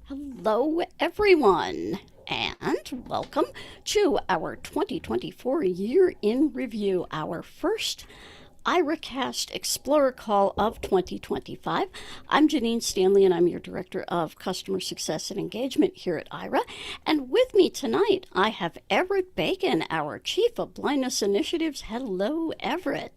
Hello, everyone, and welcome to our 2024 Year in Review, our first IRAcast Explorer Call of 2025. I'm Janine Stanley, and I'm your Director of Customer Success and Engagement here at Aira. And with me tonight, I have Everett Bacon, our Chief of Blindness Initiatives. Hello, Everett.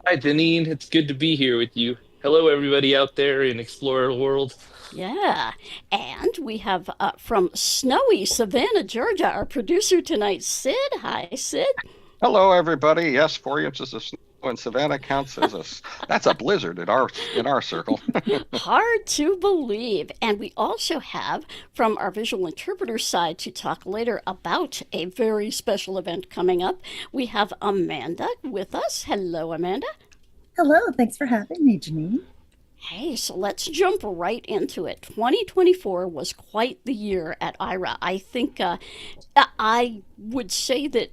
Hi, Janine. It's good to be here with you. Hello, everybody out there in Explorer World. Yeah. And we have from snowy Savannah, Georgia, our producer tonight, Sid. Hi, Sid. Hello, everybody. Yes, 4 inches of snow in Savannah counts as that's a blizzard in our circle. Hard to believe. And we also have from our visual interpreter side to talk later about a very special event coming up. We have Amanda with us. Hello, Amanda. Hello, thanks for having me, Janine. Hey, so let's jump right into it. 2024 was quite the year at IRA. I think I would say that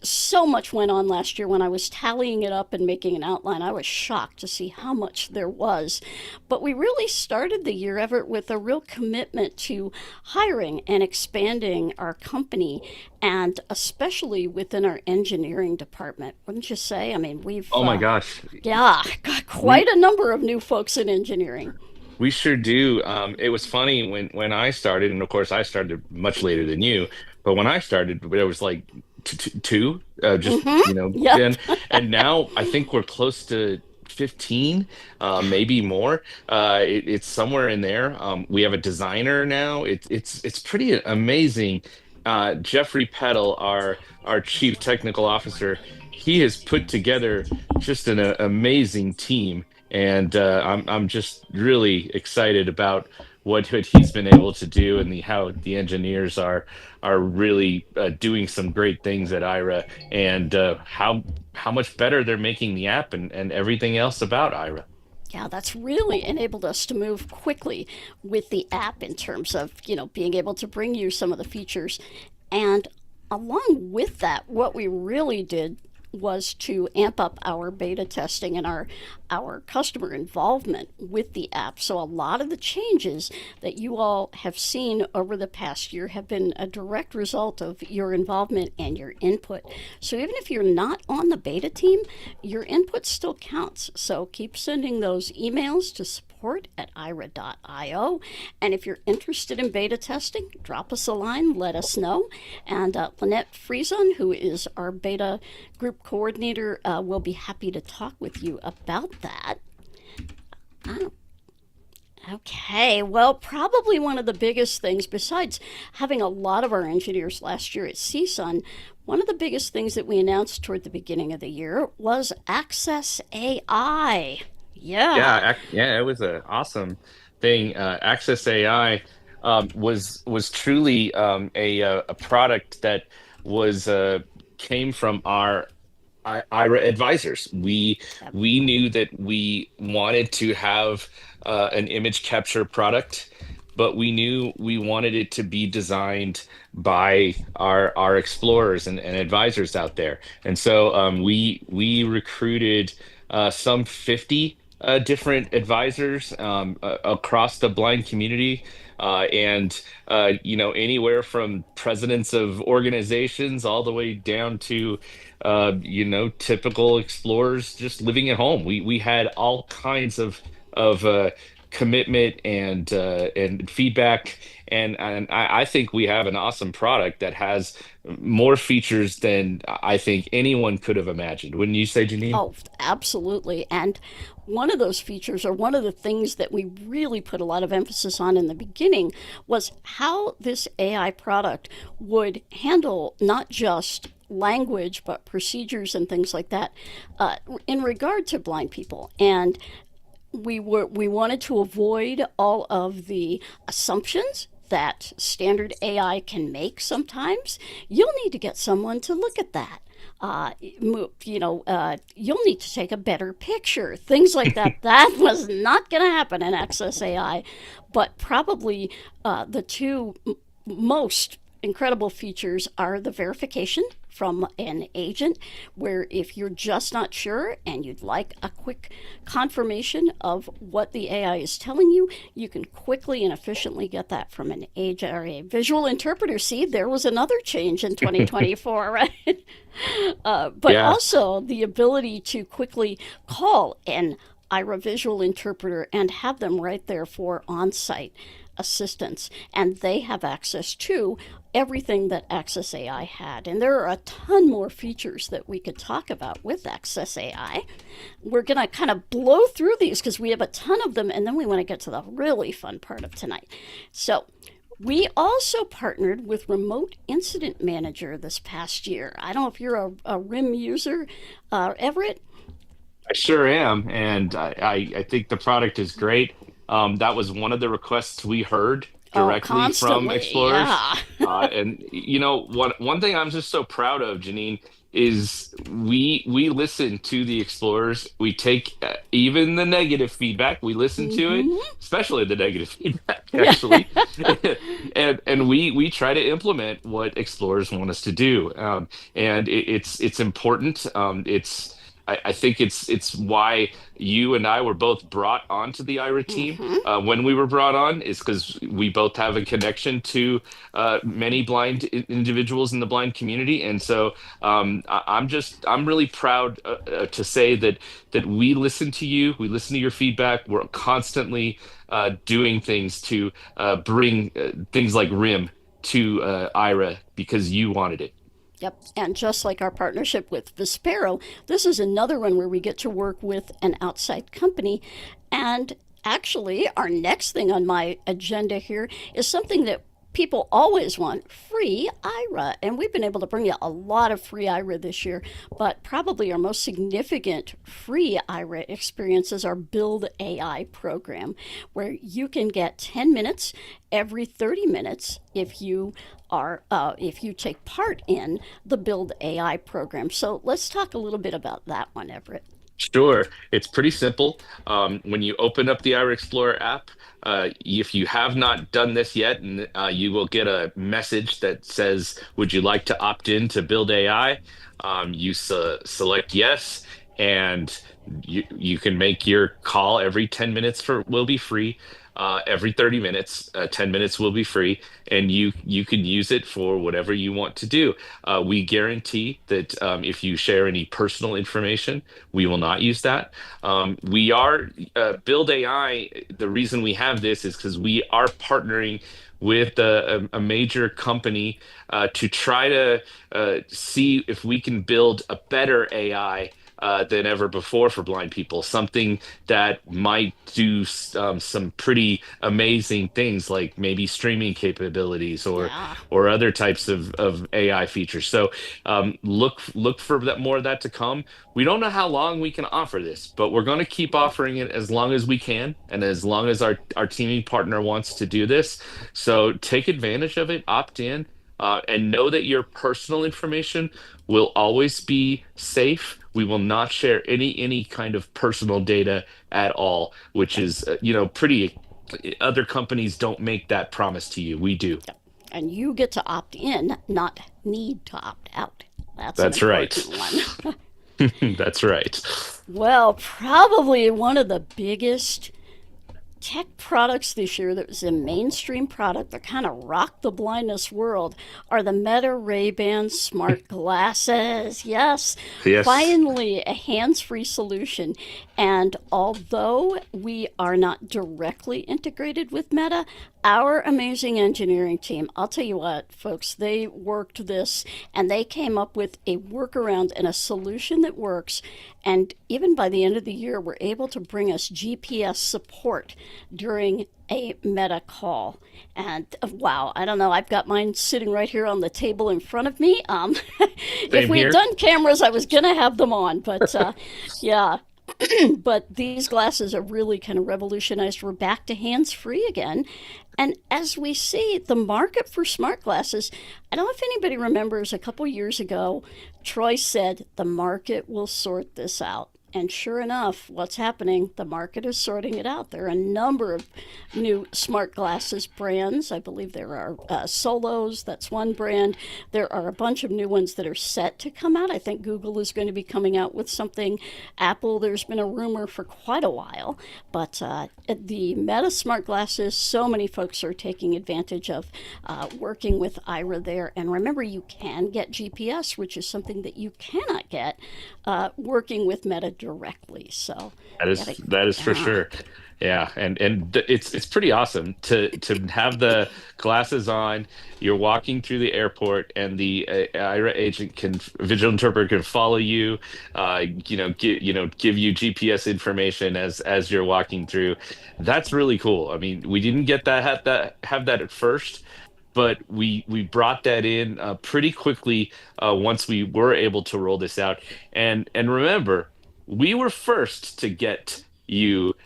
so much went on last year when I was tallying it up and making an outline. I was shocked to see how much there was. But we really started the year, Everett, with a real commitment to hiring and expanding our company, and especially within our engineering department. Wouldn't you say? I mean, Oh my gosh, yeah, got quite we a number of new folks in engineering. we sure do. It was funny when I started, and of course I started much later than you. But when I started, there was like two, just Yep. then, and now I think we're close to 15, maybe more. It's somewhere in there. We have a designer now. It's pretty amazing. Jeffrey Peddle, our chief technical officer, he has put together just an amazing team, and I'm just really excited about what he's been able to do and the how the engineers are really doing some great things at Ira, and how much better they're making the app and everything else about Ira. Yeah, that's really enabled us to move quickly with the app in terms of, being able to bring you some of the features. And along with that, what we really did was to amp up our beta testing and our customer involvement with the app. So a lot of the changes that you all have seen over the past year have been a direct result of your involvement and your input. So even if you're not on the beta team, your input still counts. So keep sending those emails to support@ira.io. And if you're interested in beta testing, drop us a line, let us know. And Lynette Friesen, who is our beta group coordinator, will be happy to talk with you about that. Oh, okay, well, probably one of the biggest things, besides having a lot of our engineers last year at CSUN, one of the biggest things that we announced toward the beginning of the year was Access AI. Yeah. Yeah, it was an awesome thing. Access AI was truly a product that was came from our IRA advisors. We knew that we wanted to have an image capture product, but we knew we wanted it to be designed by our explorers and advisors out there. And so we recruited some 50 different advisors across the blind community. And anywhere from presidents of organizations all the way down to typical explorers just living at home. We had all kinds of commitment and feedback, and I think we have an awesome product that has more features than I think anyone could have imagined. Wouldn't you say, Janine? Oh, absolutely. And one of those features, or one of the things that we really put a lot of emphasis on in the beginning, was how this AI product would handle not just language, but procedures and things like that in regard to blind people. And we wanted to avoid all of the assumptions that standard AI can make sometimes. You'll need to get someone to look at that. You'll need to take a better picture. Things like that. That was not going to happen in Access AI, but probably the two most incredible features are the verification from an agent, where if you're just not sure and you'd like a quick confirmation of what the AI is telling you, you can quickly and efficiently get that from an agent or a visual interpreter. See, there was another change in 2024, right? But Yeah. also the ability to quickly call an Aira visual interpreter and have them right there for on-site assistance, and they have access to everything that Access AI had. And there are a ton more features that we could talk about with Access AI. We're going to kind of blow through these because we have a ton of them, and then we want to get to the really fun part of tonight. So we also partnered with Remote Incident Manager this past year. I don't know if you're a RIM user, Everett. I sure am, and I think the product is great. That was one of the requests we heard Oh, directly from constantly, explorers. yeah. And one thing I'm just so proud of, Janine, is we listen to the explorers. We take even the negative feedback. We listen to it, Hmm. especially the negative feedback, Yeah. actually, and we try to implement what explorers want us to do. And it's important. I think it's why you and I were both brought onto the Ira team Hmm. when we were brought on, is because we both have a connection to many blind individuals in the blind community, and so I'm really proud to say that we listen to you, we listen to your feedback. We're constantly doing things to bring things like RIM to Ira because you wanted it. Yep. And just like our partnership with Vispero, this is another one where we get to work with an outside company. And actually, our next thing on my agenda here is something that people always want: free IRA. And we've been able to bring you a lot of free IRA this year, but probably our most significant free IRA experience is our Build AI program, where you can get 10 minutes every 30 minutes if you take part in the Build AI program. So let's talk a little bit about that one, Everett. Sure. It's pretty simple. When you open up the Ira Explorer app, if you have not done this yet, and you will get a message that says, "Would you like to opt in to Build AI?" You select yes, and you can make your call every 10 minutes for will be free. Every 30 minutes, 10 minutes will be free, and you can use it for whatever you want to do. We guarantee that if you share any personal information, we will not use that. We are Build AI. The reason we have this is because we are partnering with a major company to try to see if we can build a better AI than ever before for blind people. Something that might do some pretty amazing things, like maybe streaming capabilities Yeah. or other types of AI features. So look for that, more of that to come. We don't know how long we can offer this, but we're going to keep offering it as long as we can, and as long as our teaming partner wants to do this. So take advantage of it, opt in, and know that your personal information will always be safe. We will not share any kind of personal data at all, which is pretty. Other companies don't make that promise to you. We do. Yep. And you get to opt in, not need to opt out. That's an That's right. important one. That's right. Well, probably one of the biggest tech products this year that was a mainstream product that kind of rocked the blindness world are the Meta Ray-Ban smart glasses. Yes, Yes. finally a hands-free solution. And although we are not directly integrated with Meta, our amazing engineering team, I'll tell you what, folks, they worked this and they came up with a workaround and a solution that works. And even by the end of the year, we're able to bring us GPS support during a Meta call. And wow, I don't know, I've got mine sitting right here on the table in front of me. If Same we had here. done cameras, I was going to have them on, but yeah. But these glasses are really kind of revolutionized. We're back to hands free again. And as we see, the market for smart glasses, I don't know if anybody remembers a couple years ago, Troy said the market will sort this out. And sure enough, what's happening? The market is sorting it out. There are a number of new smart glasses brands. I believe there are Solos, that's one brand. There are a bunch of new ones that are set to come out. I think Google is going to be coming out with something. Apple, there's been a rumor for quite a while. But the Meta smart glasses, so many folks are taking advantage of working with Aira there. And remember, you can get GPS, which is something that you cannot get working with Meta directly. So that is for sure. Yeah, and it's pretty awesome to have the glasses on. You're walking through the airport, and the IRA agent visual interpreter can follow you. Give you GPS information as you're walking through. That's really cool. I mean, we didn't get have that at first, but we brought that in pretty quickly once we were able to roll this out. And remember, we were first to get you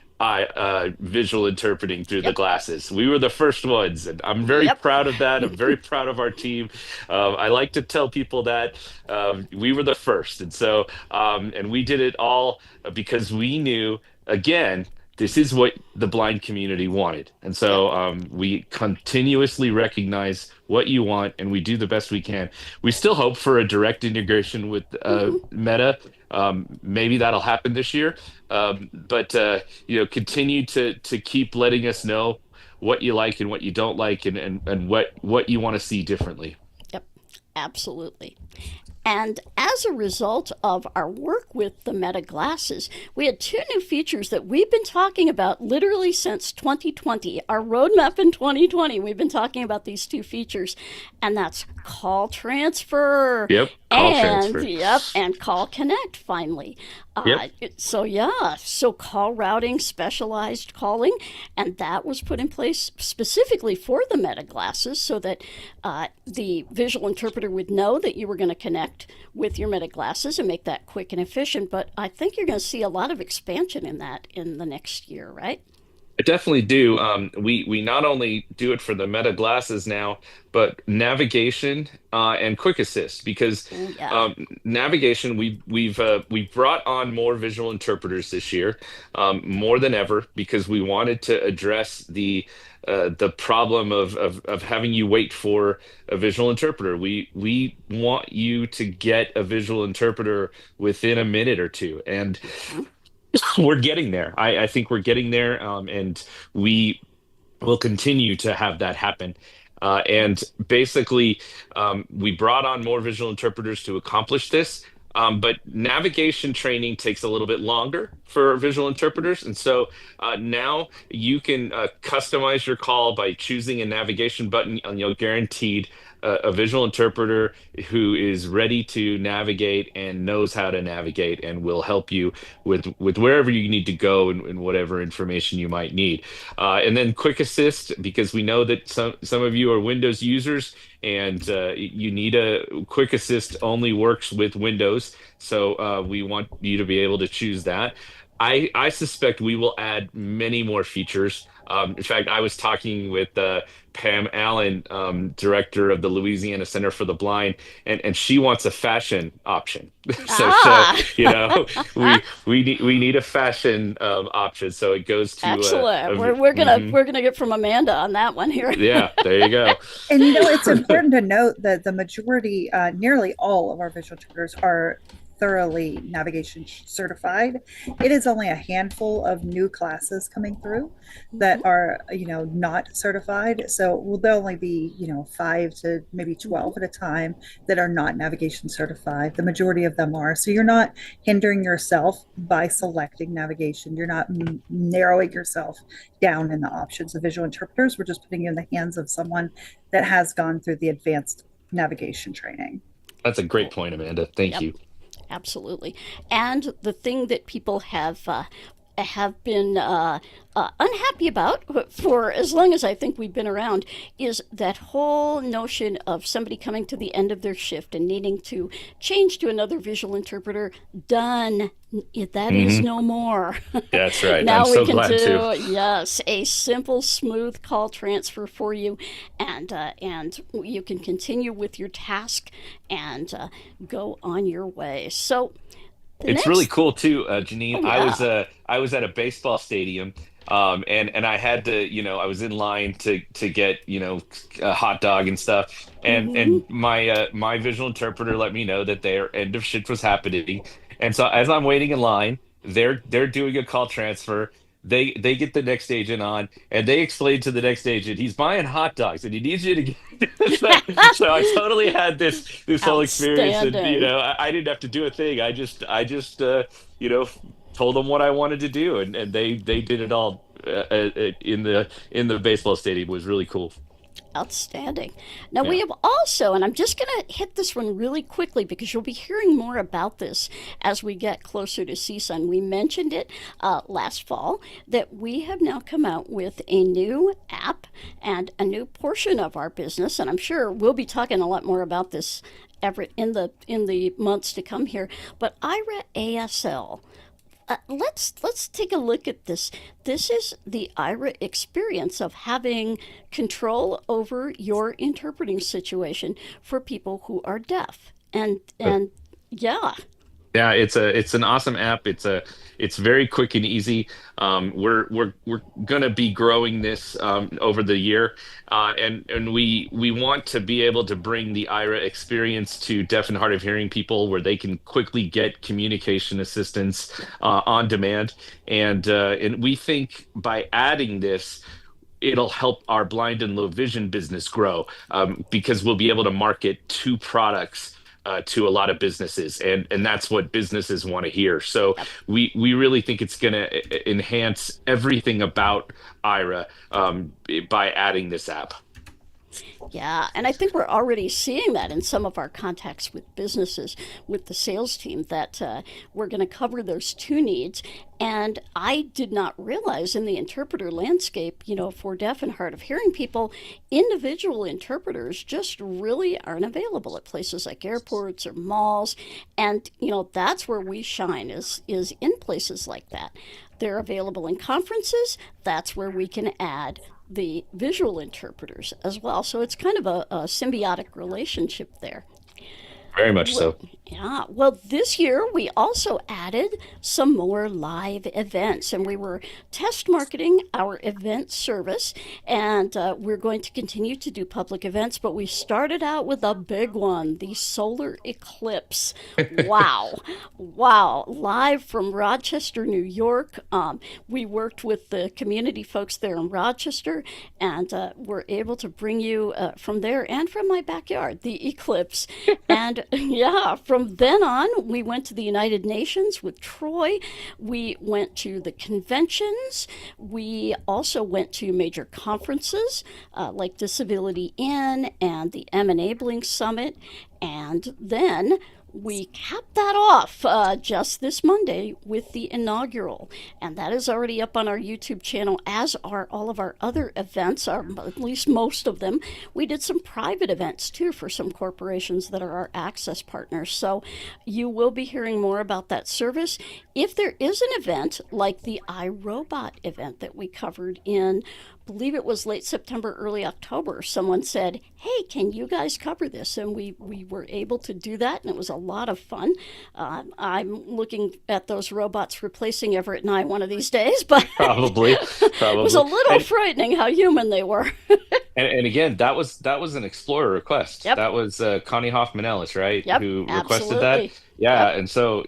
visual interpreting through the Yep. glasses. We were the first ones, and I'm very Yep. proud of that. I'm very proud of our team. I like to tell people that we were the first, and so and we did it all because we knew again. This is what the blind community wanted. And Yep. so we continuously recognize what you want and we do the best we can. We still hope for a direct integration with Meta. Maybe that'll happen this year. But continue to keep letting us know what you like and what you don't like and what you want to see differently. Yep. Absolutely. And as a result of our work with the Meta glasses, we had two new features that we've been talking about literally since 2020. Our roadmap in 2020, we've been talking about these two features, and that's call transfer. Yep. Call transfer. And call connect finally. Yep. So call routing, specialized calling, and that was put in place specifically for the Meta glasses so that the visual interpreter would know that you were going to connect with your Meta glasses and make that quick and efficient. But I think you're going to see a lot of expansion in that in the next year, right? I definitely do. We not only do it for the Meta glasses now, but navigation and quick assist because Oh, yeah. navigation we've brought on more visual interpreters this year, more than ever because we wanted to address the problem of having you wait for a visual interpreter. We want you to get a visual interpreter within a minute or two, and we're getting there. I think we're getting there, and we will continue to have that happen. And basically, we brought on more visual interpreters to accomplish this. But navigation training takes a little bit longer for visual interpreters. And so now you can customize your call by choosing a navigation button, and you'll guaranteed a visual interpreter who is ready to navigate and knows how to navigate and will help you with wherever you need to go and whatever information you might need. And then quick assist, because we know that some of you are Windows users and you need a quick assist only works with Windows. So we want you to be able to choose that. I suspect we will add many more features. In fact, I was talking with Pam Allen, director of the Louisiana Center for the Blind, and she wants a fashion option. Ah, We need a fashion option. So it goes to excellent. a We're gonna get from Amanda on that one here. yeah. There you go. And it's important to note that the majority, nearly all of our visual tutors are thoroughly navigation certified. It is only a handful of new classes coming through that are, not certified. So there'll only be, 5 to maybe 12 at a time that are not navigation certified. The majority of them are. So you're not hindering yourself by selecting navigation. You're not narrowing yourself down in the options of visual interpreters. We're just putting you in the hands of someone that has gone through the advanced navigation training. That's a great point, Amanda. Thank Yep. you. Absolutely. And the thing that people have been unhappy about for as long as I think we've been around is that whole notion of somebody coming to the end of their shift and needing to change to another visual interpreter. Done. That is Hmm. no more. That's right. Now I'm we so can glad do, too. yes, a simple, smooth call transfer for you, and you can continue with your task and go on your way. So The It's really next, cool too, Janine. oh yeah. I was at a baseball stadium, and I had to, I was in line to get, a hot dog and stuff, and my visual interpreter let me know that their end of shift was happening, and so as I'm waiting in line, they're doing a call transfer. They get the next agent on, and they explain to the next agent he's buying hot dogs and he needs you to get. So I totally had this whole experience, and Outstanding. I didn't have to do a thing. I just you know told them what I wanted to do, and they did it all in the baseball stadium. It was really cool. Outstanding. Now, we Yeah. have also, and I'm just going to hit this one really quickly because you'll be hearing more about this as we get closer to CSUN. We mentioned it last fall that we have now come out with a new app and a new portion of our business, and I'm sure we'll be talking a lot more about this, Everett, in the months to come here. But Ira ASL, let's take a look at this. This is the Ira experience of having control over your interpreting situation for people who are deaf. And yeah, Yeah, it's an awesome app. It's very quick and easy. We're gonna be growing this over the year, and we want to be able to bring the Ira experience to deaf and hard of hearing people, where they can quickly get communication assistance on demand. And we think by adding this, it'll help our blind and low vision business grow, because we'll be able to market two products to a lot of businesses, and that's what businesses want to hear. So yep. we really think it's going to enhance everything about Ira, by adding this app. Yeah, and I think we're already seeing that in some of our contacts with businesses, with the sales team, that we're going to cover those two needs. And I did not realize in the interpreter landscape, for deaf and hard of hearing people, individual interpreters just really aren't available at places like airports or malls. And, that's where we shine is in places like that. They're available in conferences. That's where we can add the visual interpreters as well. So it's kind of a symbiotic relationship there. Very much Well, so. yeah. Well, this year we also added some more live events, and we were test marketing our event service, and we're going to continue to do public events. But we started out with a big one, the solar eclipse. Wow, wow! Live from Rochester, New York. We worked with the community folks there in Rochester, and were able to bring you from there and from my backyard the eclipse. And yeah, from then on, we went to the United Nations with Troy. We went to the conventions. We also went to major conferences like Disability In and the M-Enabling Summit. And then we capped that off just this Monday with the inaugural, and that is already up on our YouTube channel, as are all of our other events, or at least most of them. We did some private events too for some corporations that are our access partners, so you will be hearing more about that service. If there is an event like the iRobot event that we covered in, believe it was late September, early October, someone said, "Hey, can you guys cover this?" And we were able to do that, and it was a lot of fun. I'm looking at those robots replacing Everett and I one of these days, but Probably, it was a probably. little frightening how human they were. And again, that was an Explorer request. Yep, That was Connie Hoffman Ellis, right, yep, who requested that. absolutely. Yeah, Yep. and so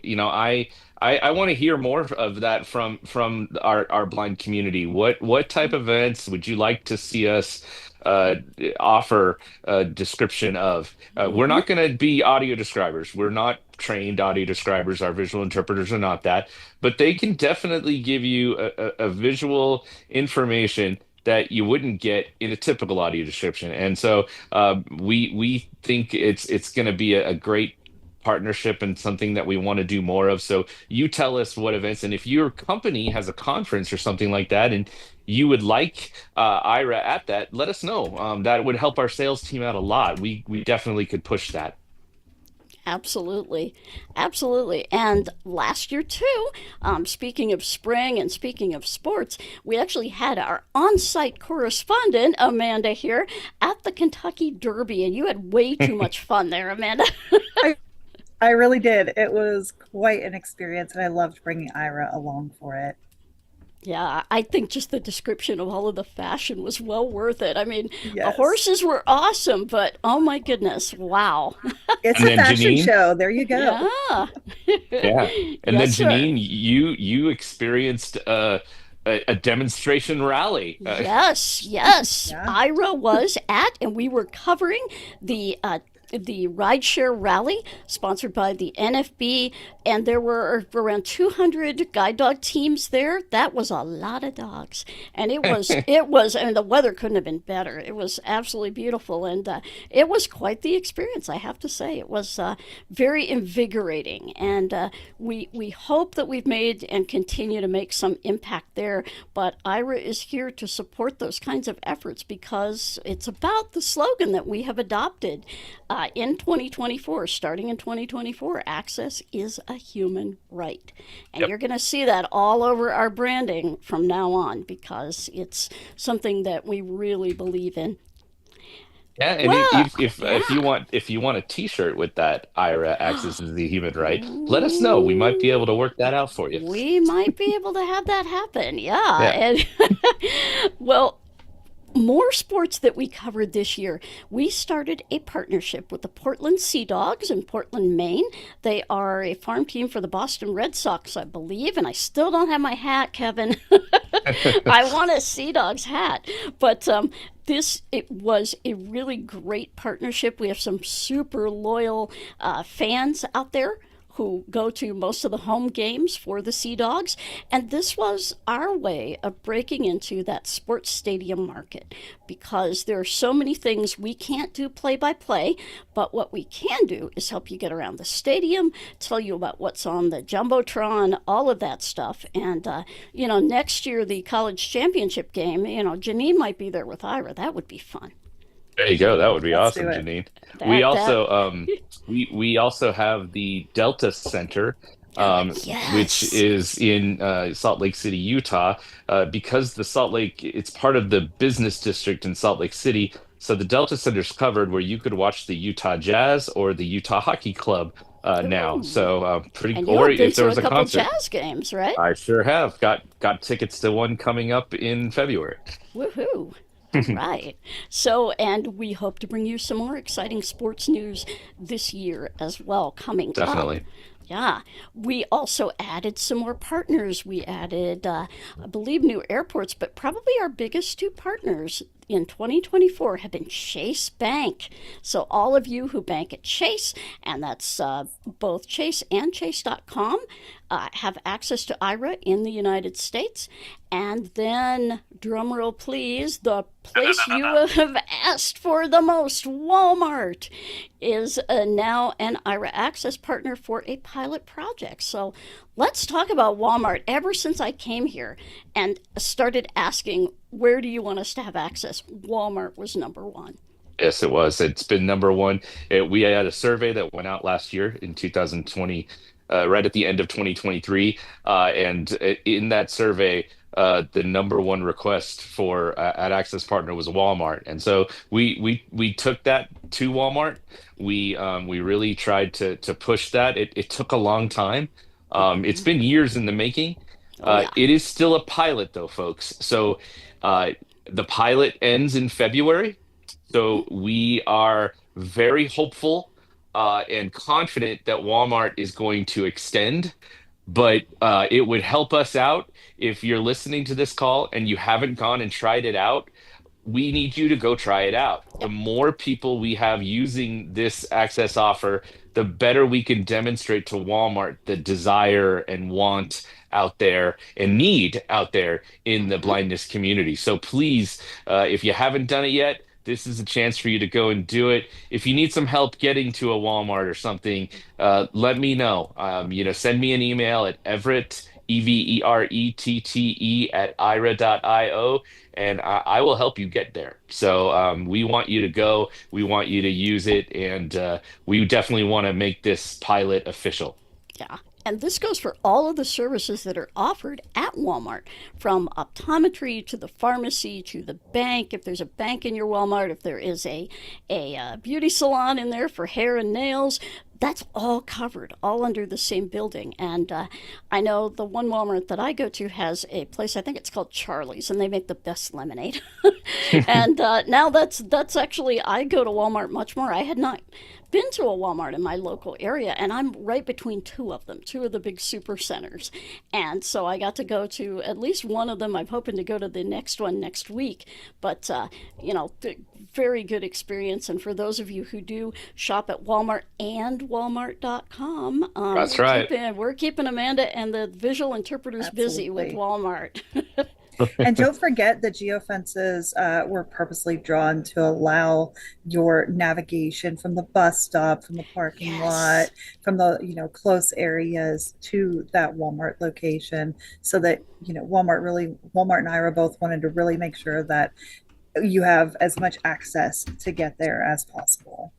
I want to hear more of that from our blind community. What type of events would you like to see us uh, offer a description of? We're Hmm. not going to be audio describers. We're not trained audio describers. Our visual interpreters are not that, but they can definitely give you a visual information that you wouldn't get in a typical audio description. And so we think it's going to be a great partnership and something that we want to do more of. So you tell us what events, and if your company has a conference or something like that, and you would like Ira at that, let us know. That would help our sales team out a lot. We definitely could push that. Absolutely, absolutely. And last year too, speaking of spring and speaking of sports, we actually had our on-site correspondent Amanda here at the Kentucky Derby, and you had way too much fun there, Amanda. I I really did. It was quite an experience, and I loved bringing Ira along for it. Yeah, I think just the description of all of the fashion was well worth it. I mean, the Yes. horses were awesome, but oh my goodness, wow. It's And a then fashion Janine, show. There you go. Yeah. yeah, and then Yes, sir. Janine, you experienced a demonstration rally. Yes, yes. Yeah. Ira was at, and we were covering the rideshare rally sponsored by the NFB, and there were around 200 guide dog teams there. That was a lot of dogs, and it was. I mean, the weather couldn't have been better. It was absolutely beautiful, and it was quite the experience. I have to say, it was very invigorating, and we hope that we've made and continue to make some impact there. But Ira is here to support those kinds of efforts because it's about the slogan that we have adopted in 2024, starting in 2024. Access is a human right. And Yep. you're going to see that all over our branding from now on because it's something that we really believe in. Yeah, and Well, if yeah. you want a T-shirt with that Ira access is the human right, let us know. We might be able to work that out for you. We might be able to have that happen. Yeah. Yeah. And well, more sports that we covered this year. We started a partnership with the Portland Sea Dogs in Portland, Maine. They are a farm team for the Boston Red Sox, I believe, and I still don't have my hat, Kevin. I want a Sea Dogs hat, but this it was a really great partnership. We have some super loyal fans out there who go to most of the home games for the Sea Dogs. And this was our way of breaking into that sports stadium market because there are so many things we can't do play by play, but what we can do is help you get around the stadium, tell you about what's on the Jumbotron, all of that stuff. And, next year, the college championship game, Janine might be there with Ira. That would be fun. There you go. That would be Let's do awesome, it. Janine. We That, also we also have the Delta Center, which yes. is in Salt Lake City, Utah, because the Salt Lake it's part of the business district in Salt Lake City. So the Delta Center's covered where you could watch the Utah Jazz or the Utah Hockey Club now. Ooh. So pretty, And you or have been if there to a was a couple concert, jazz games, right? I sure have got tickets to one coming up in February. Woohoo. All right. So, and we hope to bring you some more exciting sports news this year as well coming up. Definitely. Yeah. We also added some more partners. We added, I believe, new airports, but probably our biggest two partners in 2024 have been Chase Bank. So, all of you who bank at Chase, and that's both Chase and Chase.com, have access to IRA in the United States. And then, drumroll please, the place you have asked for the most, Walmart, is now an IRA access partner for a pilot project. So let's talk about Walmart. Ever since I came here and started asking, where do you want us to have access? Walmart was number one. Yes, it was. It's been number one. We had a survey that went out last year in 2020, right at the end of 2023. And in that survey, the number one request for at Access Partner was Walmart. And so we took that to Walmart. We really tried to push that. It took a long time. It's been years in the making. Oh, yeah. It is still a pilot, though, folks. So uh, the pilot ends in February. So we are very hopeful and confident that Walmart is going to extend, but it would help us out if you're listening to this call and you haven't gone and tried it out. We need you to go try it out. The Yep. more people we have using this access offer, the better we can demonstrate to Walmart the desire and want out there and need out there in the Hmm. blindness community. So please, if you haven't done it yet, this is a chance for you to go and do it. If you need some help getting to a Walmart or something, let me know. Send me an email at Everett, Everette at ira.io, and I will help you get there. So we want you to go. We want you to use it, and we definitely want to make this pilot official. Yeah. And this goes for all of the services that are offered at Walmart, from optometry to the pharmacy to the bank. If there's a bank in your Walmart, if there is a beauty salon in there for hair and nails, that's all covered, all under the same building. And I know the one Walmart that I go to has a place, I think it's called Charlie's, and they make the best lemonade. And now that's actually, I go to Walmart much more. I had not been to a Walmart in my local area, and I'm right between two of them, two of the big super centers. And so I got to go to at least one of them. I'm hoping to go to the next one next week. But, very good experience. And for those of you who do shop at Walmart and Walmart.com, That's right. we're keeping Amanda and the visual interpreters busy with Absolutely. Walmart. And don't forget the geofences were purposely drawn to allow your navigation from the bus stop, from the parking Yes. lot, from the close areas to that Walmart location, so that Walmart and Ira both wanted to really make sure that you have as much access to get there as possible.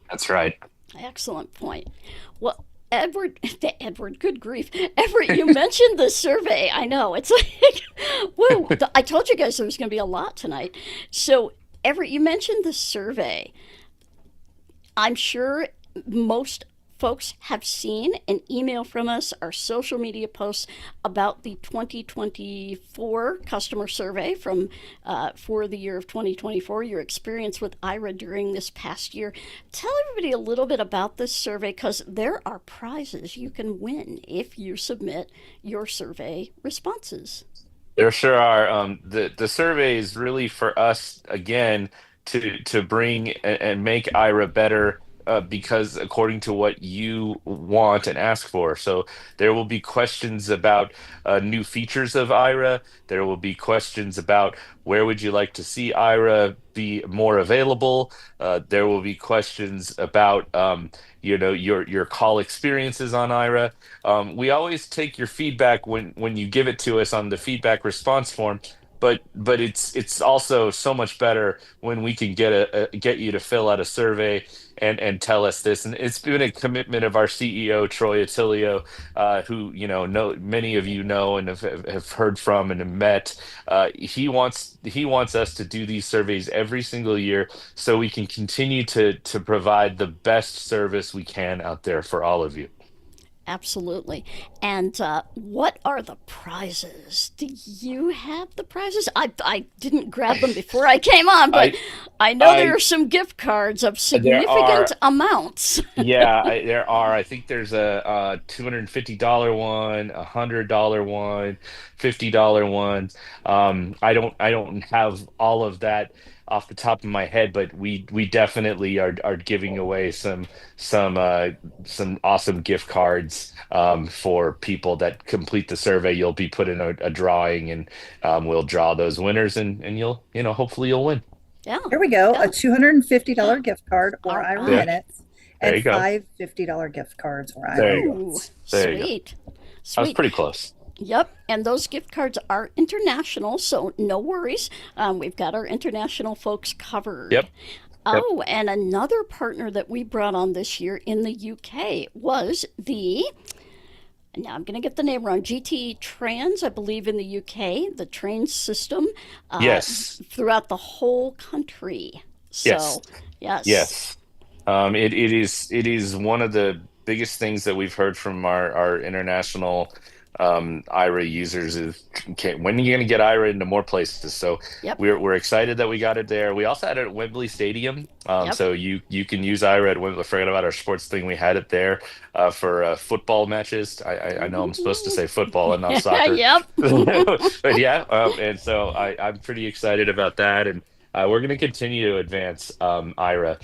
That's right. Excellent point. Well, Edward, good grief. Everett, you mentioned the survey. I know. It's like, whoa, I told you guys there was going to be a lot tonight. So, Everett, you mentioned the survey. I'm sure most folks have seen an email from us, our social media posts about the 2024 customer survey from for the year of 2024. Your experience with Ira during this past year. Tell everybody a little bit about this survey because there are prizes you can win if you submit your survey responses. There sure are. The survey is really for us again to bring and make Ira better. Because according to what you want and ask for. So there will be questions about new features of Ira. There will be questions about where would you like to see Ira be more available. There will be questions about your call experiences on Ira. We always take your feedback when you give it to us on the feedback response form. But it's also so much better when we can get you to fill out a survey and tell us this. And it's been a commitment of our CEO Troy Attilio, who know many of you know and have heard from and have met. He wants us to do these surveys every single year so we can continue to provide the best service we can out there for all of you. Absolutely. And what are the prizes? Do you have the prizes? I didn't grab them before I came on, but I I know there I are some gift cards of there significant are amounts. Yeah, there are. I think there's a $250 one, $100 one, $50 one. I don't have all of that off the top of my head, but we definitely are giving away some some awesome gift cards for people that complete the survey. You'll be put in a drawing, and we'll draw those winners, and you'll hopefully you'll win. Yeah, Here we go, a yeah. $250 gift card or All Ira Yeah, right. minutes, there and you go. five $50 gift cards or Ira There you go. Ooh, minutes. There you go. sweet. I was Sweet. pretty close. Yep, and those gift cards are international, so no worries. We've got our international folks covered. Yep. Yep. Oh, and another partner that we brought on this year in the UK was now I'm going to get the name wrong, GT Trans, I believe in the UK, the train system Yes. throughout the whole country. Yes. So, yes. Yes. It is one of the biggest things that we've heard from our international Ira users is, okay, when are you going to get Ira into more places? So Yep, we're excited that we got it there. We also had it at Wembley Stadium. yep. So you can use Ira at Wembley. Forget about our sports thing. We had it there for football matches. I know I'm supposed to Ooh. say football and not soccer, Yep. but yeah. And so I'm pretty excited about that. And we're going to continue to advance Ira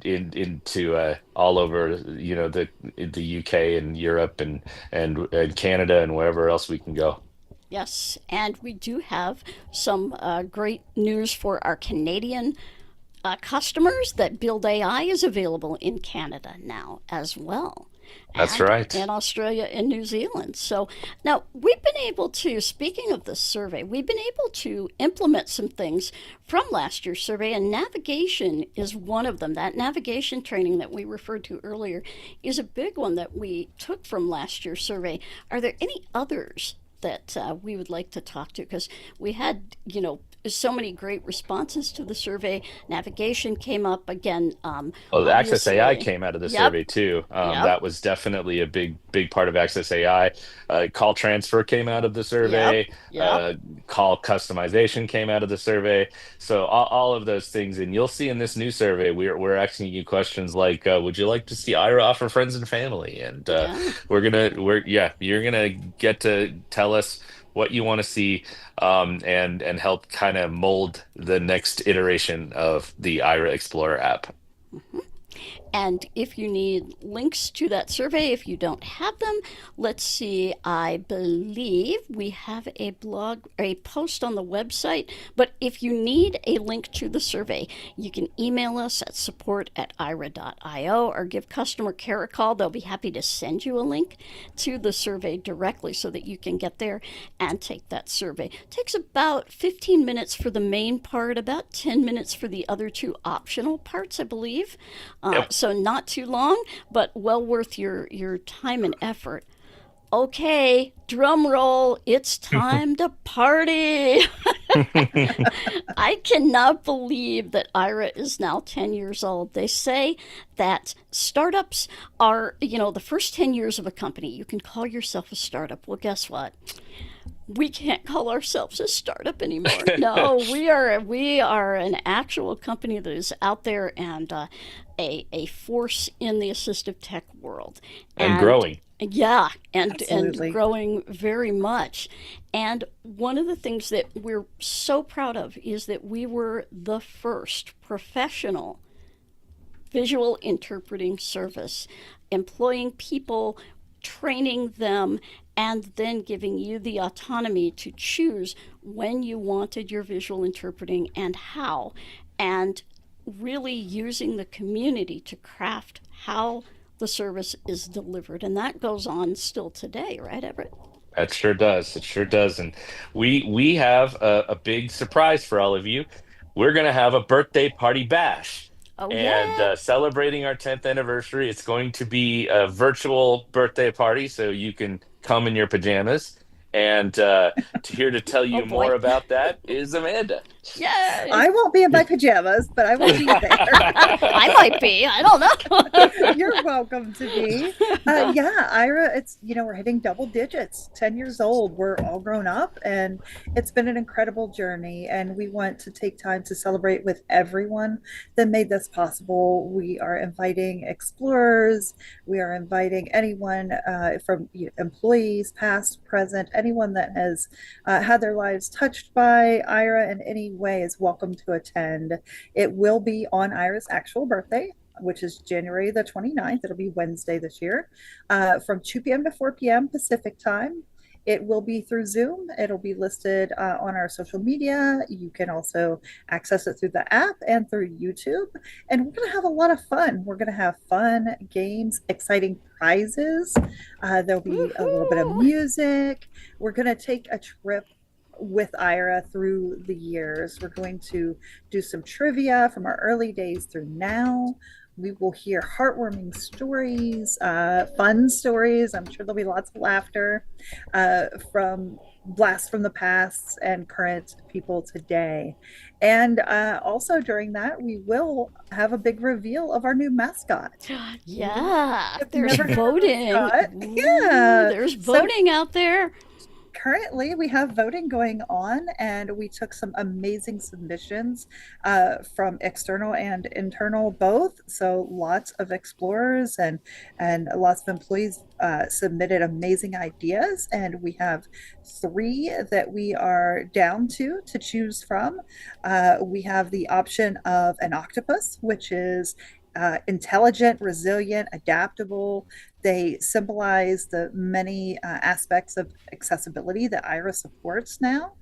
into all over, the UK and Europe and Canada and wherever else we can go. Yes, and we do have some great news for our Canadian customers that Build AI is available in Canada now as well, That's and right. in Australia and New Zealand. So now we've been able to, speaking of the survey, we've been able to implement some things from last year's survey, and navigation is one of them. That navigation training that we referred to earlier is a big one that we took from last year's survey. Are there any others that we would like to talk to? Because we had, so many great responses to the survey. Navigation came up again. Oh, the Access AI Obviously, came out of the yep, survey too. yep, That was definitely a big part of Access AI. Call transfer came out of the yep, survey. yep. Call customization came out of the survey. So all of those things, and you'll see in this new survey, we're asking you questions like, would you like to see Ira offer friends and family? And Yeah. you're gonna get to tell us what you want to see, and help kind of mold the next iteration of the Ira Explorer app. And if you need links to that survey, if you don't have them, let's see, I believe we have a blog, a post on the website. But if you need a link to the survey, you can email us at support@ira.io or give customer care a call. They'll be happy to send you a link to the survey directly so that you can get there and take that survey. It takes about 15 minutes for the main part, about 10 minutes for the other two optional parts, I believe. Yep. So not too long, but well worth your time and effort. Okay, drum roll, it's time to party. I cannot believe that Ira is now 10 years old. They say that startups are, the first 10 years of a company, you can call yourself a startup. Well, guess what? We can't call ourselves a startup anymore. No, we are an actual company that is out there and a force in the assistive tech world, And and growing. yeah, and Absolutely. growing very much. And one of the things that we're so proud of is that we were the first professional visual interpreting service, employing people, training them, and then giving you the autonomy to choose when you wanted your visual interpreting and how, and really using the community to craft how the service is delivered. And that goes on still today, right, Everett? That sure does. It sure does. And we have a big surprise for all of you. We're gonna have a birthday party bash. Oh, And yeah. celebrating our 10th anniversary, it's going to be a virtual birthday party, so you can come in your pajamas. And here to tell Oh, you more boy. about that is Amanda. Yay. I won't be in my pajamas, but I will be there. I might be. I don't know. You're welcome to be. Yeah, Ira, we're hitting double digits, 10 years old. We're all grown up, and it's been an incredible journey. And we want to take time to celebrate with everyone that made this possible. We are inviting explorers, we are inviting anyone from employees, past, present, anyone that has had their lives touched by Ira in any way is welcome to attend. It will be on Ira's actual birthday, which is January the 29th. It'll be Wednesday this year, from 2 p.m. to 4 p.m. Pacific time. It will be through Zoom. It'll be listed on our social media. You can also access it through the app and through YouTube. And we're going to have a lot of fun. We're going to have fun games, exciting prizes. There'll be a little bit of Woohoo. music. We're going to take a trip with Ira through the years. We're going to do some trivia from our early days through now. We will hear heartwarming stories, fun stories. I'm sure there'll be lots of laughter from blasts from the past and current people today. And also during that, we will have a big reveal of our new mascot. Yeah, I've there's never had a voting. mascot. Ooh, Yeah. there's So voting out there. currently we have voting going on, and we took some amazing submissions from external and internal both. So lots of explorers and lots of employees submitted amazing ideas, and we have three that we are down to choose from. We have the option of an octopus, which is intelligent, resilient, adaptable. They symbolize the many aspects of accessibility that Ira supports now,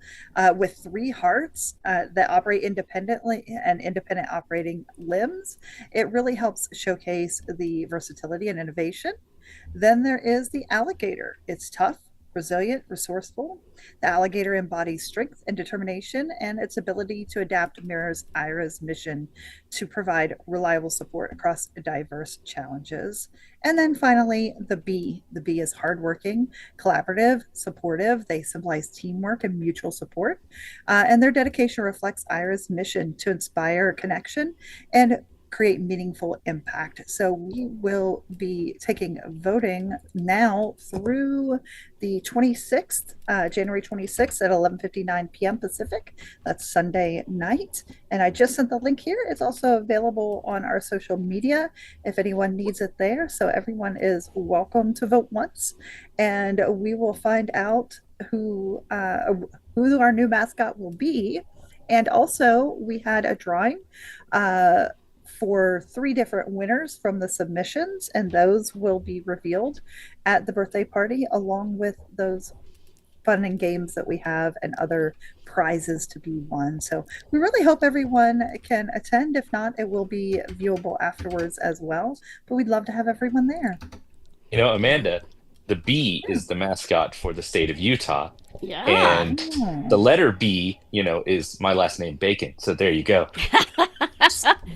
with three hearts that operate independently and independent operating limbs. It really helps showcase the versatility and innovation. Then there is the alligator. It's tough, resilient, resourceful. The alligator embodies strength and determination, and its ability to adapt mirrors Aira's mission to provide reliable support across diverse challenges. And then finally, the bee. The bee is hardworking, collaborative, supportive. They symbolize teamwork and mutual support. And their dedication reflects Aira's mission to inspire connection and create meaningful impact. So we will be taking voting now through the 26th, January 26th at 11:59 p.m. Pacific. That's Sunday night. And I just sent the link here. It's also available on our social media if anyone needs it there. So everyone is welcome to vote once, and we will find out who our new mascot will be. And also, we had a drawing for 3 different winners from the submissions, and those will be revealed at the birthday party, along with those fun and games that we have and other prizes to be won. So we really hope everyone can attend. If not, it will be viewable afterwards as well. But we'd love to have everyone there. Amanda, the bee is the mascot for the state of Utah. Yeah. And the letter B, is my last name, Bacon. So there you go.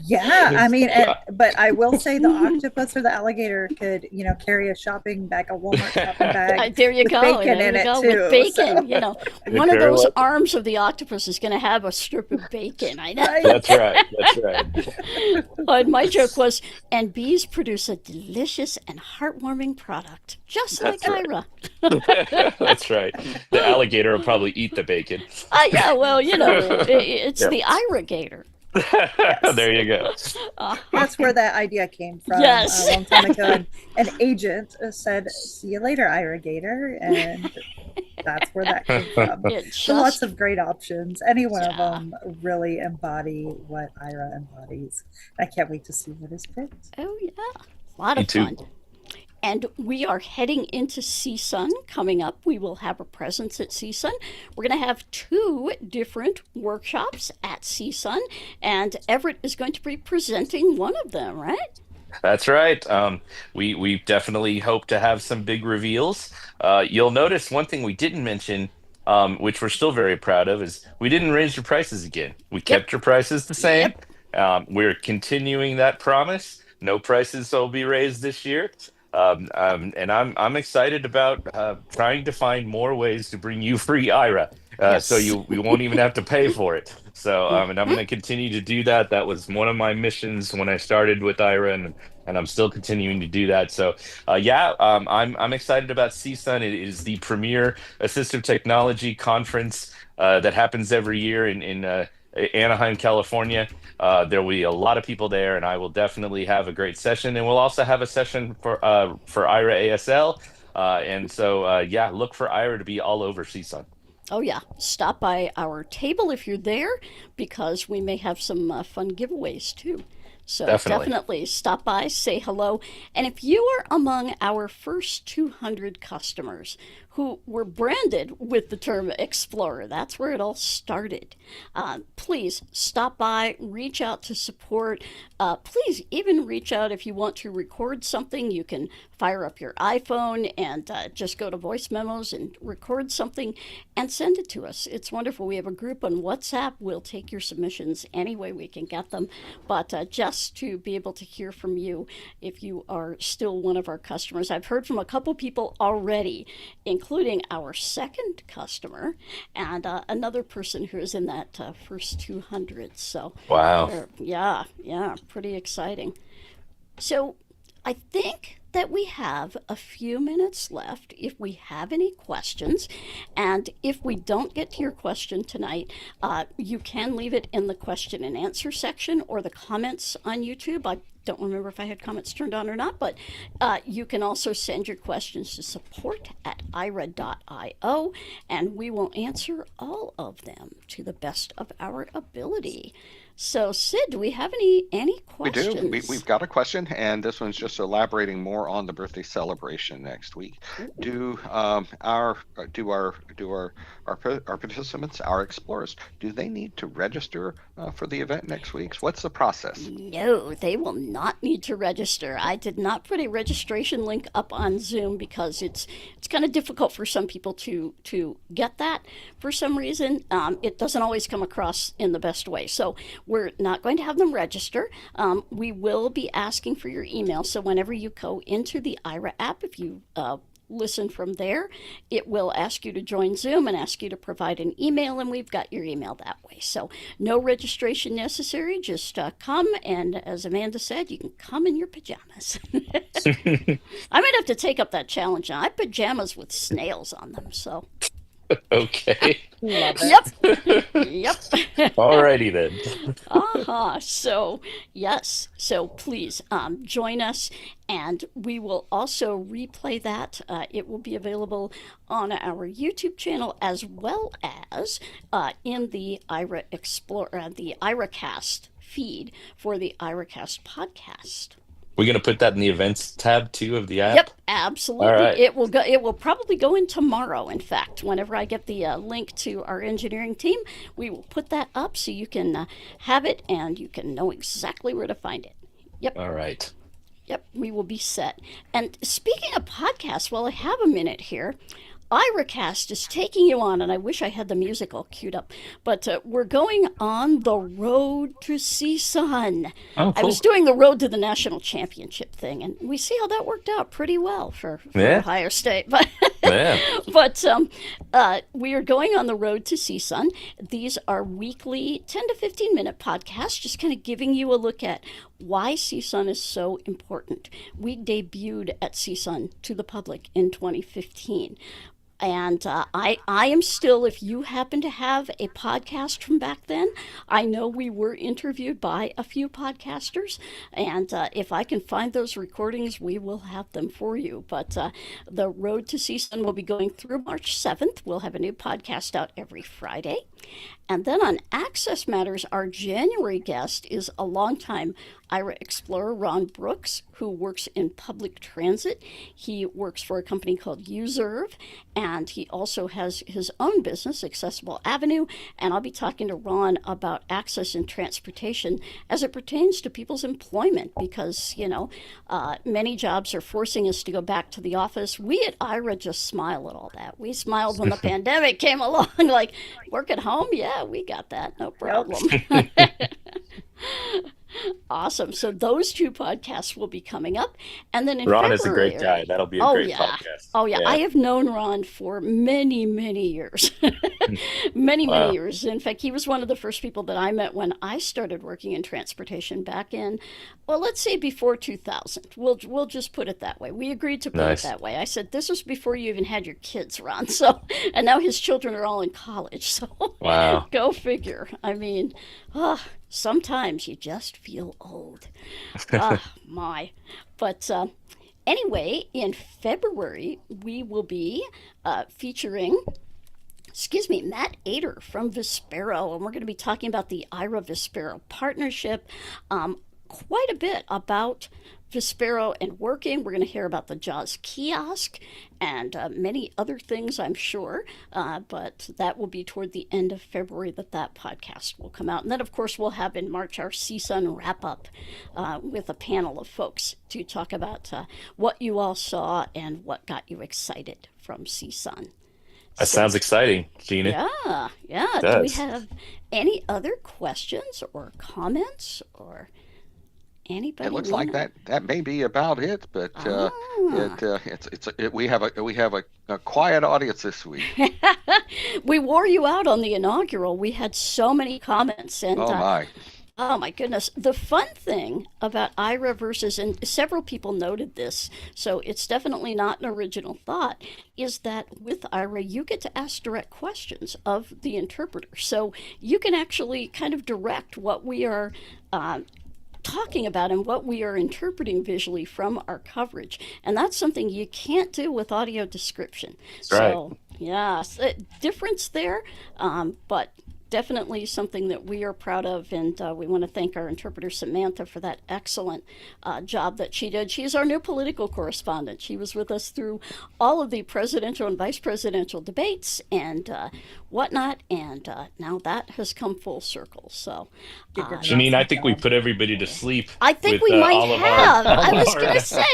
Yeah, I mean, but I will say the octopus or the alligator could, carry a shopping bag, a Walmart shopping bag. There you go. Bacon in it too. With bacon, So. One of those arms of the octopus is going to have a strip of bacon. I know. That's right. And my joke was, and bees produce a delicious and heartwarming product, just like Aira. That's right. The alligator will probably eat the bacon. Yeah, well, it's the Aira gator. Yes. There you go. That's where that idea came from. Yes. A long time ago. An agent said, "See you later, Ira Gator," and that's where that came from. So lots of great options. Any one of them really embody what Ira embodies. I can't wait to see what is picked. Oh yeah, a lot of fun. And we are heading into CSUN coming up. We will have a presence at CSUN. We're going to have 2 different workshops at CSUN, and Everett is going to be presenting one of them, right? That's right. We definitely hope to have some big reveals. You'll notice one thing we didn't mention, which we're still very proud of, is we didn't raise your prices again. We kept your prices the same. We're continuing that promise. No prices will be raised this year. And I'm excited about trying to find more ways to bring you free Aira, so you won't even have to pay for it. So and I'm going to continue to do that. That was one of my missions when I started with Aira, and I'm still continuing to do that. So I'm excited about CSUN. It is the premier assistive technology conference that happens every year in Anaheim, California. There will be a lot of people there, and I will definitely have a great session. And we'll also have a session for Aira ASL. And so, look for Aira to be all over CSUN. Oh, yeah. Stop by our table if you're there, because we may have some fun giveaways, too. So definitely stop by, say hello. And if you are among our first 200 customers who were branded with the term Explorer, that's where it all started, please stop by, reach out to support. Please even reach out if you want to record something. You can fire up your iPhone and just go to voice memos and record something and send it to us. It's wonderful. We have a group on WhatsApp. We'll take your submissions any way we can get them. But just to be able to hear from you if you are still one of our customers. I've heard from a couple people already, including our second customer and another person who is in that first 200. So wow. Yeah, pretty exciting. So I think that we have a few minutes left if we have any questions. And if we don't get to your question tonight, you can leave it in the question and answer section or the comments on YouTube. I don't remember if I had comments turned on or not, but you can also send your questions to support@aira.io, and we will answer all of them to the best of our ability. So, Sid, do we have any We do. questions? We've got a question, and this one's just elaborating more on the birthday celebration next week. Do our participants, our explorers, do they need to register for the event next week? What's the process? No, they will not need to register. I did not put a registration link up on Zoom because it's kind of difficult for some people to get that for some reason. It doesn't always come across in the best way. So we're not going to have them register. We will be asking for your email. So whenever you go into the Aira app, if you listen from there, it will ask you to join Zoom and ask you to provide an email, and we've got your email that way. So no registration necessary. Just come, and as Amanda said, you can come in your pajamas. I might have to take up that challenge now. I have pajamas with snails on them, so. Okay. Love it. Yep. Alrighty then. So, yes. So please join us, and we will also replay that. It will be available on our YouTube channel as well as in the Aira Explorer, the IraCast feed for the IraCast podcast. We're gonna put that in the events tab too of the app. Yep, absolutely. All right. It will go. It will probably go in tomorrow. In fact, whenever I get the link to our engineering team, we will put that up so you can have it and you can know exactly where to find it. Yep. All right. Yep, we will be set. And speaking of podcasts, while I have a minute here, IraCast is taking you on, and I wish I had the music all queued up, but we're going on the road to CSUN. Oh, I cool. was doing the road to the national championship thing, and we see how that worked out pretty well for Yeah. Ohio State. But Yeah. but we are going on the road to CSUN. These are weekly 10 to 15 minute podcasts, just kind of giving you a look at why CSUN is so important. We debuted at CSUN to the public in 2015. And I am still, if you happen to have a podcast from back then, I know we were interviewed by a few podcasters, and if I can find those recordings, we will have them for you. But the Road to CSUN will be going through March 7th. We'll have a new podcast out every Friday. And then on Access Matters, our January guest is a longtime Aira explorer, Ron Brooks, who works in public transit. He works for a company called Userve, and he also has his own business, Accessible Avenue. And I'll be talking to Ron about access in transportation as it pertains to people's employment, because, many jobs are forcing us to go back to the office. We at Aira just smile at all that. We smiled when the pandemic came along, like, work at home? Yeah, we got that. No problem. Awesome. So those two podcasts will be coming up. And then in Ron February, is a great guy. That'll be a great podcast. Oh, yeah. I have known Ron for many, many years. Many years. In fact, he was one of the first people that I met when I started working in transportation back in, well, let's say before 2000. We'll just put it that way. We agreed to put it that way. I said, this was before you even had your kids, Ron. So, and now his children are all in college. So Wow. Go figure. I mean, sometimes you just feel old. My. But anyway, in February, we will be featuring, Matt Ader from Vispero, and we're going to be talking about the Aira Vispero partnership, quite a bit about Vispero and working. We're going to hear about the JAWS kiosk and many other things, I'm sure. But that will be toward the end of February that podcast will come out. And then, of course, we'll have in March our CSUN wrap-up with a panel of folks to talk about what you all saw and what got you excited from CSUN. That sounds exciting, Gina. Yeah. Do we have any other questions or comments or anybody? It looks like that may be about it, but we have a quiet audience this week. We wore you out on the inaugural. We had so many comments, and oh my goodness. The fun thing about Aira versus, and several people noted this, so it's definitely not an original thought, is that with Aira, you get to ask direct questions of the interpreter. So you can actually kind of direct what we are talking about and what we are interpreting visually from our coverage. And that's something you can't do with audio description. That's so, yeah, difference there, but definitely something that we are proud of, and we want to thank our interpreter Samantha for that excellent job that she did. She is our new political correspondent. She was with us through all of the presidential and vice presidential debates and whatnot, and now that has come full circle. So, Janine, I think we put everybody to sleep. I think with, we might all of have. Our, I was going to say,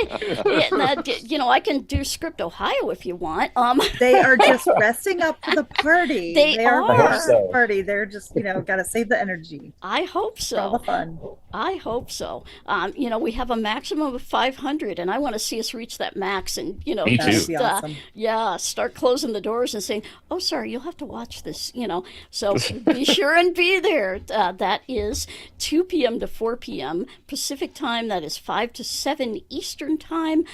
I can do Script Ohio if you want. They are just resting up for the party. They are are. ready for the party. They're just, got to save the energy. I hope so. For all the fun. I hope so. We have a maximum of 500, and I want to see us reach that max. And Me too. just, Awesome. start closing the doors and saying, "Oh, sorry, you'll have to watch this." So be sure and be there. That is 2 p.m. to 4 p.m. Pacific time. That is 5 to 7 Eastern time.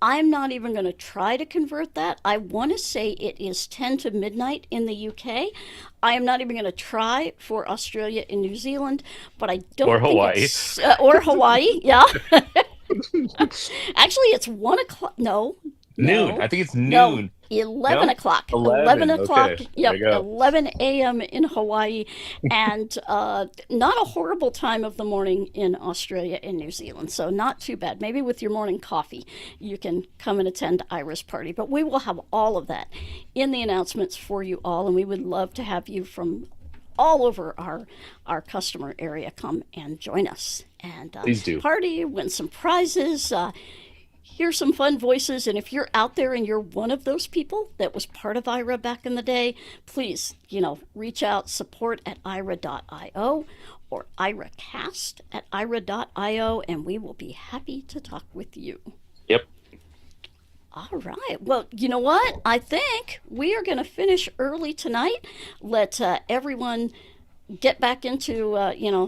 I'm not even going to try to convert that. I want to say it is 10 to midnight in the UK. I am not even going to try for Australia and New Zealand, but I don't Or think Hawaii. it's or Hawaii. Yeah. Actually, it's 1 o'clock. No. Noon. I think it's No, noon. 11 No? o'clock. 11 o'clock. okay. Yep, There you go. 11 a.m. in Hawaii, and not a horrible time of the morning in Australia and New Zealand. So not too bad. Maybe with your morning coffee, you can come and attend Ira's party. But we will have all of that in the announcements for you all, and we would love to have you from all over our customer area come and join us and Please do. party, win some prizes. Hear some fun voices, and if you're out there and you're one of those people that was part of Aira back in the day, please, reach out, support@aira.io or iracast@aira.io, and we will be happy to talk with you. Yep. All right. Well, you know what? I think we are going to finish early tonight. Let everyone get back into,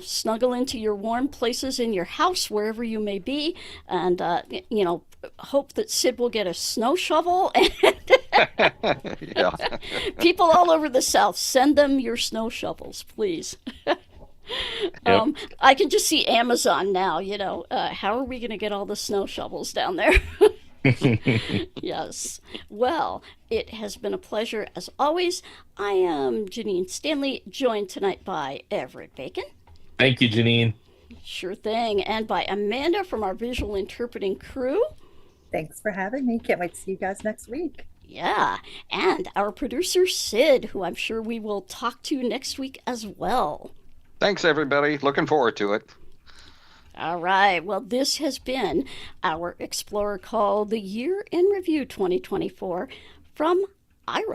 snuggle into your warm places in your house, wherever you may be, and, hope that Sid will get a snow shovel. Yeah. People all over the South, send them your snow shovels, please. I can just see Amazon now, how are we going to get all the snow shovels down there? Yes. Well, it has been a pleasure as always. I am Janine Stanley, joined tonight by Everett Bacon. Thank you, Janine. Sure thing. And by Amanda from our visual interpreting crew. Thanks for having me. Can't wait to see you guys next week. Yeah. And our producer, Sid, who I'm sure we will talk to next week as well. Thanks, everybody. Looking forward to it. All right. Well, this has been our Explorer Call, the Year in Review 2024 from Aira.